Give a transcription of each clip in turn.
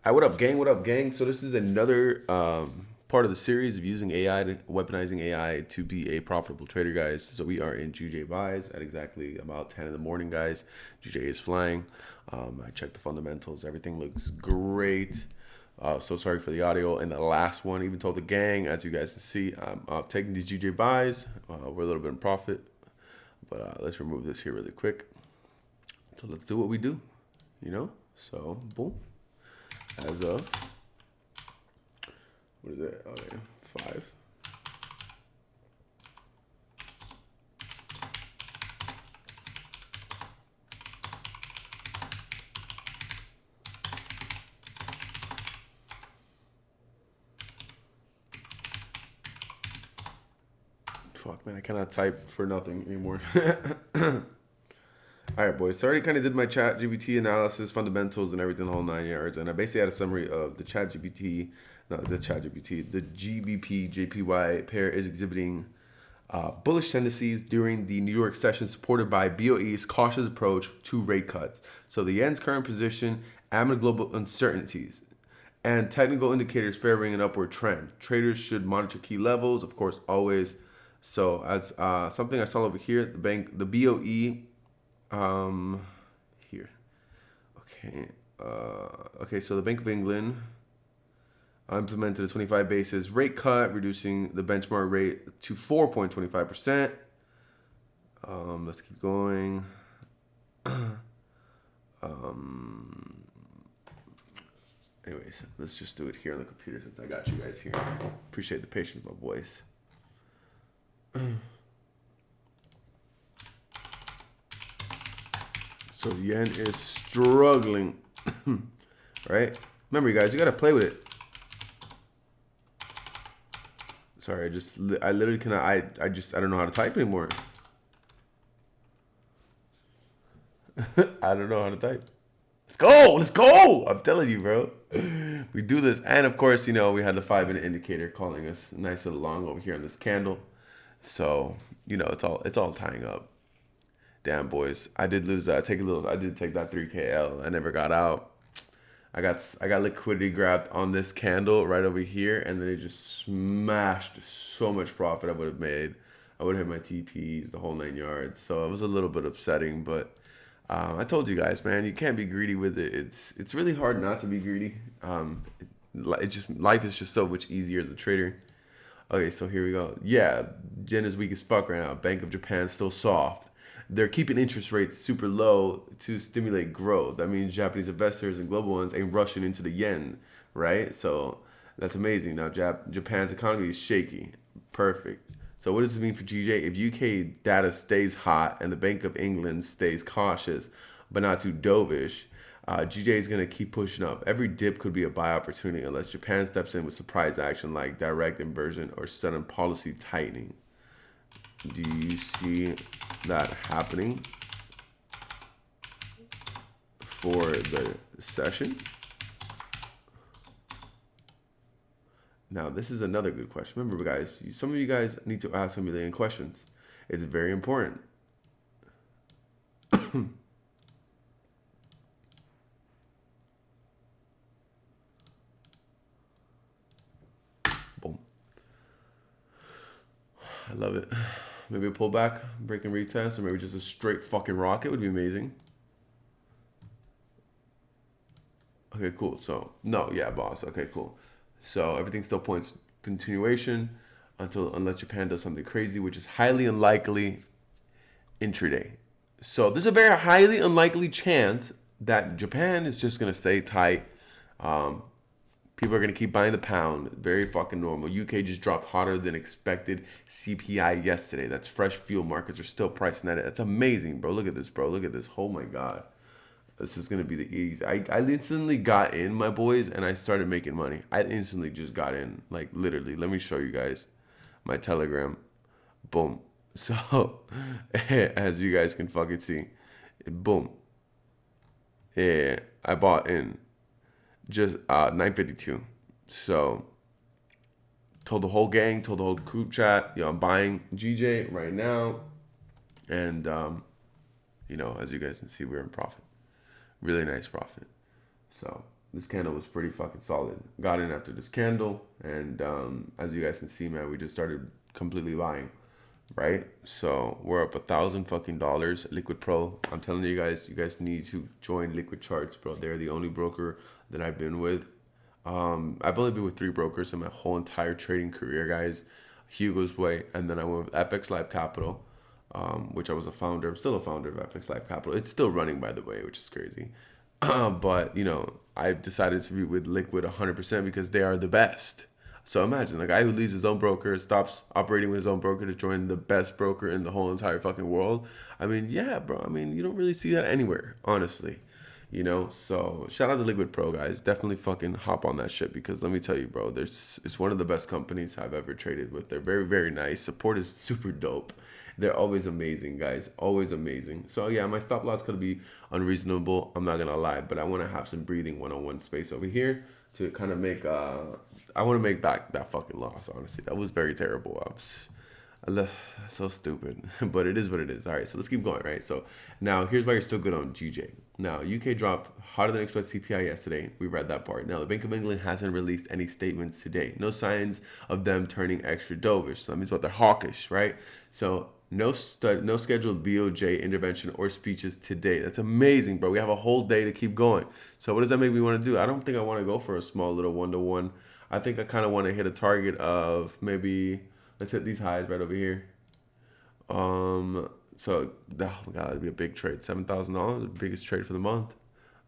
Hi, what up, gang? What up, gang? So this is another part of the series of using AI weaponizing AI to be a profitable trader, guys. So we are in GJ buys at exactly about 10 in the morning, guys. GJ is flying. I checked the fundamentals. Everything looks great. So sorry for the audio. And the last one, even told the gang, as you guys can see, I'm taking these GJ buys. We're a little bit in profit, but let's remove this here really quick. So let's do what we do, you know? So boom. As of, what is it? Okay, 5. Fuck, man, I cannot type for nothing anymore. All right, boys. So I already kind of did my chat GPT analysis, fundamentals, and everything the whole 9 yards. And I basically had a summary of the chat GPT, the GBP JPY pair is exhibiting bullish tendencies during the New York session, supported by BOE's cautious approach to rate cuts. So the yen's current position amid global uncertainties and technical indicators favoring an upward trend. Traders should monitor key levels, of course, always. So as something I saw over here, the BOE here. Okay. Okay, so the Bank of England implemented a 25 basis rate cut, reducing the benchmark rate to 4.25%. Let's keep going. Anyways, let's just do it here on the computer since I got you guys here. Appreciate the patience, my boys. So the yen is struggling, right? Remember, you guys, you gotta play with it. Sorry, I literally cannot. I don't know how to type anymore. I don't know how to type. Let's go. I'm telling you, bro. We do this, and of course, you know, we had the 5-minute indicator calling us nice little long over here on this candle. So you know, it's all tying up. Damn, boys, I did lose that. I did take that 3KL. I never got out. I got liquidity grabbed on this candle right over here, and then it just smashed so much profit I would have made. I would have hit my TPs, the whole 9 yards. So it was a little bit upsetting, but I told you guys, man, you can't be greedy with it. It's really hard not to be greedy. Life is just so much easier as a trader. Okay, so here we go. Yeah, yen is weak as fuck right now. Bank of Japan still soft. They're keeping interest rates super low to stimulate growth. That means Japanese investors and global ones ain't rushing into the yen, right? So that's amazing. Now Japan's economy is shaky. Perfect. So what does this mean for GJ? If UK data stays hot and the Bank of England stays cautious, but not too dovish, GJ is going to keep pushing up. Every dip could be a buy opportunity unless Japan steps in with surprise action like direct inversion or sudden policy tightening. Do you see that happening for the session? Now, this is another good question. Remember, guys, some of you guys need to ask a million questions. It's very important. Boom. I love it. Maybe a pullback, break and retest, or maybe just a straight fucking rocket would be amazing. Okay, cool. So, no, yeah, boss. Okay, cool. So everything still points continuation unless Japan does something crazy, which is highly unlikely intraday. So there's a very highly unlikely chance that Japan is just gonna stay tight. People are gonna keep buying the pound. Very fucking normal. UK just dropped hotter than expected CPI yesterday. That's fresh fuel. Markets are still pricing at it. That's amazing, bro. Look at this, bro. Look at this. Oh my god. This is going to be the easy. I instantly got in, my boys, and I started making money. I instantly just got in. Like, literally. Let me show you guys my Telegram. Boom. So, as you guys can fucking see. Boom. Yeah, I bought in. Just 952. So, told the whole gang, told the whole group chat, yo, I'm buying GJ right now. And, you know, as you guys can see, we're in profit. Really nice profit. So this candle was pretty fucking solid. Got in after this candle, and as you guys can see, man, we just started completely buying, right? So we're up $1,000 Liquid Pro. I'm telling you guys need to join Liquid Charts, bro. They're the only broker that I've been with. I've only been with 3 brokers in my whole entire trading career, guys. Hugo's Way, and then I went with FX Live Capital, which I was a founder. I'm still a founder of FX Live Capital. It's still running, by the way, which is crazy. But, you know, I've decided to be with Liquid 100% because they are the best. So imagine a guy who leaves his own broker, stops operating with his own broker to join the best broker in the whole entire fucking world. I mean, yeah, bro. I mean, you don't really see that anywhere, honestly. You know, so shout out to Liquid Pro, guys. Definitely fucking hop on that shit because let me tell you, bro, it's one of the best companies I've ever traded with. They're very, very nice. Support is super dope. They're always amazing, guys. Always amazing. So yeah, my stop loss could be unreasonable. I'm not gonna lie, but I want to have some breathing one-on-one space over here to kind of make. I want to make back that fucking loss. Honestly, that was very terrible. So stupid, but it is what it is. All right, so let's keep going, right? So now here's why you're still good on GJ. Now, UK dropped hotter than expected CPI yesterday. We read that part. Now, the Bank of England hasn't released any statements today. No signs of them turning extra dovish. So that means what, they're hawkish, right? So no scheduled BOJ intervention or speeches today. That's amazing, bro. We have a whole day to keep going. So what does that make me want to do? I don't think I want to go for a small little one-to-one. I think I kind of want to hit a target of maybe, let's hit these highs right over here. So, oh my god, it'd be a big trade. $7,000, the biggest trade for the month.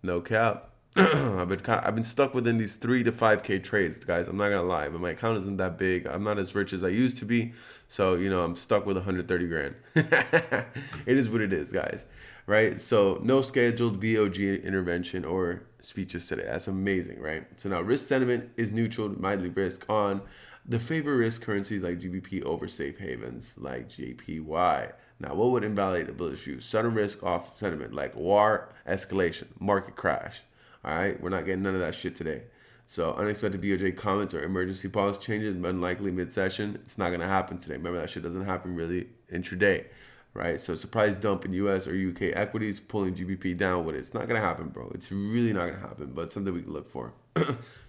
No cap. I've been stuck within these 3 to 5K trades, guys. I'm not gonna lie, but my account isn't that big. I'm not as rich as I used to be, so you know I'm stuck with 130 grand. It is what it is, guys. Right? So no scheduled BOG intervention or speeches today. That's amazing, right? So now risk sentiment is neutral, mildly risk on. The favor risk currencies like GBP over safe havens like JPY. Now, what would invalidate the bullish view? Sudden risk off sentiment like war escalation, market crash. All right, we're not getting none of that shit today. So unexpected BOJ comments or emergency policy changes, unlikely mid-session. It's not gonna happen today. Remember, that shit doesn't happen really intraday, right? So surprise dump in US or UK equities pulling GBP down with it. It's not gonna happen, bro. It's really not gonna happen, but it's something we can look for.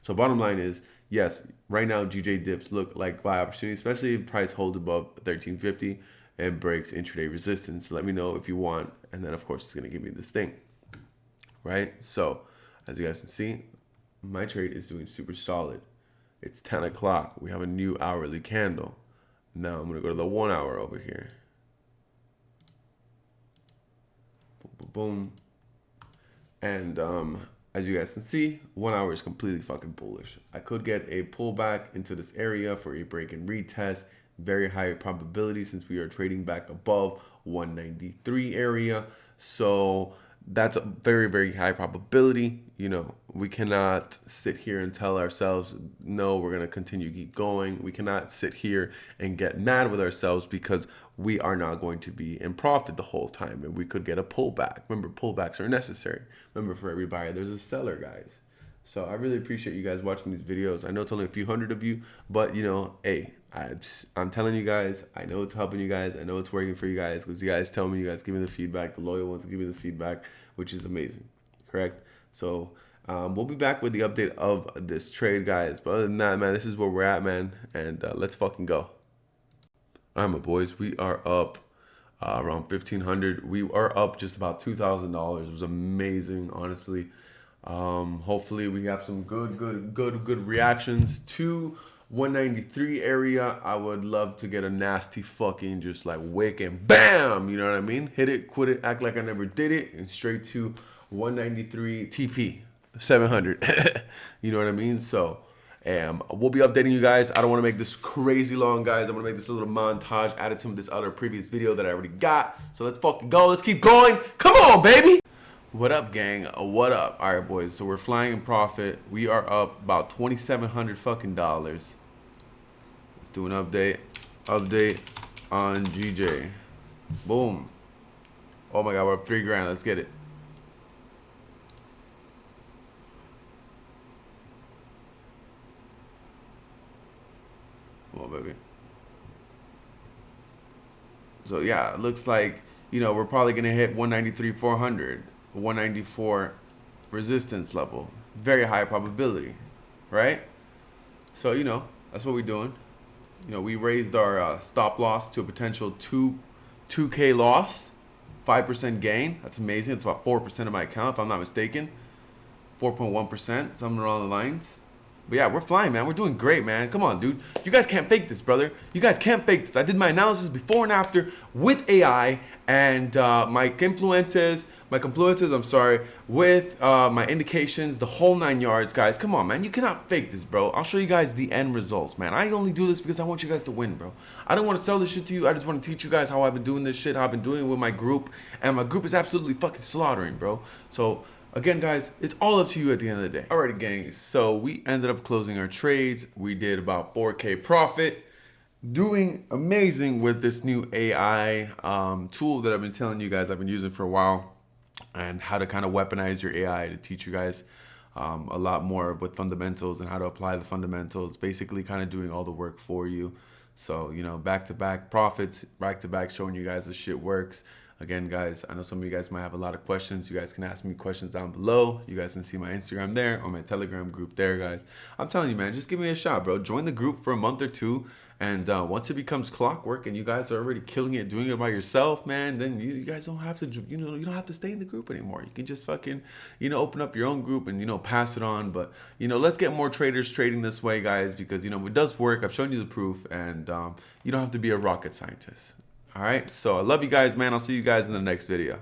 So bottom line is, yes, right now GJ dips look like buy opportunity, especially if price holds above 1350 and breaks intraday resistance. Let me know if you want, and then of course it's gonna give me this thing, right? So as you guys can see, my trade is doing super solid. It's 10 o'clock. We have a new hourly candle. Now I'm gonna go to the 1 hour over here. Boom, boom, boom. And as you guys can see, 1 hour is completely fucking bullish. I could get a pullback into this area for a break and retest. Very high probability since we are trading back above 193 area. So that's a very, very high probability. You know, we cannot sit here and tell ourselves, no, we're going to continue to keep going. We cannot sit here and get mad with ourselves because we are not going to be in profit the whole time. And we could get a pullback. Remember, pullbacks are necessary. Remember, for every buyer, there's a seller, guys. So I really appreciate you guys watching these videos. I know it's only a few hundred of you, but you know, hey, I'm telling you guys, I know it's helping you guys. I know it's working for you guys because you guys tell me, you guys give me the feedback. The loyal ones give me the feedback, which is amazing, correct? So we'll be back with the update of this trade, guys. But other than that, man, this is where we're at, man. And let's fucking go. All right, my boys, we are up around 1,500. We are up just about $2,000. It was amazing, honestly. Hopefully we have some good reactions to 193 area. I would love to get a nasty fucking just like wick and bam, you know what I mean? Hit it, quit it, act like I never did it, and straight to 193 TP 700. You know what I mean? So we'll be updating you guys. I don't want to make this crazy long, guys. I'm gonna make this a little montage, added some of this other previous video that I already got. So let's fucking go. Let's keep going. Come on, baby. What up, gang? What up? All right, boys. So we're flying in profit. We are up about $2,700 fucking dollars. Let's do an update. Update on GJ. Boom. Oh my God, we're up 3 grand. Let's get it. Come on, baby. So yeah, it looks like, you know, we're probably gonna hit 193,400. 194 resistance level. very high probability, right? So, you know, that's what we're doing. You know, we raised our stop loss to a potential 2K loss, 5% gain. That's amazing. It's about 4% of my account, if I'm not mistaken. 4.1%, something along the lines. But yeah, we're flying, man. We're doing great, man. Come on, dude. You guys can't fake this, brother. You guys can't fake this. I did my analysis before and after with AI and my confluences, I'm sorry, with my indications, the whole 9 yards, guys. Come on, man. You cannot fake this, bro. I'll show you guys the end results, man. I only do this because I want you guys to win, bro. I don't want to sell this shit to you. I just want to teach you guys how I've been doing this shit, how I've been doing it with my group. And my group is absolutely fucking slaughtering, bro. So, again, guys, it's all up to you at the end of the day. Alrighty, gang. So we ended up closing our trades. We did about 4K profit. Doing amazing with this new AI tool that I've been telling you guys I've been using for a while, and how to kind of weaponize your AI to teach you guys a lot more with fundamentals and how to apply the fundamentals. Basically, kind of doing all the work for you. So, you know, back-to-back profits, back-to-back showing you guys this shit works. Again, guys, I know some of you guys might have a lot of questions. You guys can ask me questions down below. You guys can see my Instagram there or my Telegram group there, guys. I'm telling you, man, just give me a shot, bro. Join the group for a month or two. And once it becomes clockwork and you guys are already killing it, doing it by yourself, man, then you guys don't have to, you don't have to stay in the group anymore. You can just fucking, open up your own group and, pass it on. But, let's get more traders trading this way, guys, because, it does work. I've shown you the proof, and you don't have to be a rocket scientist. All right. So I love you guys, man. I'll see you guys in the next video.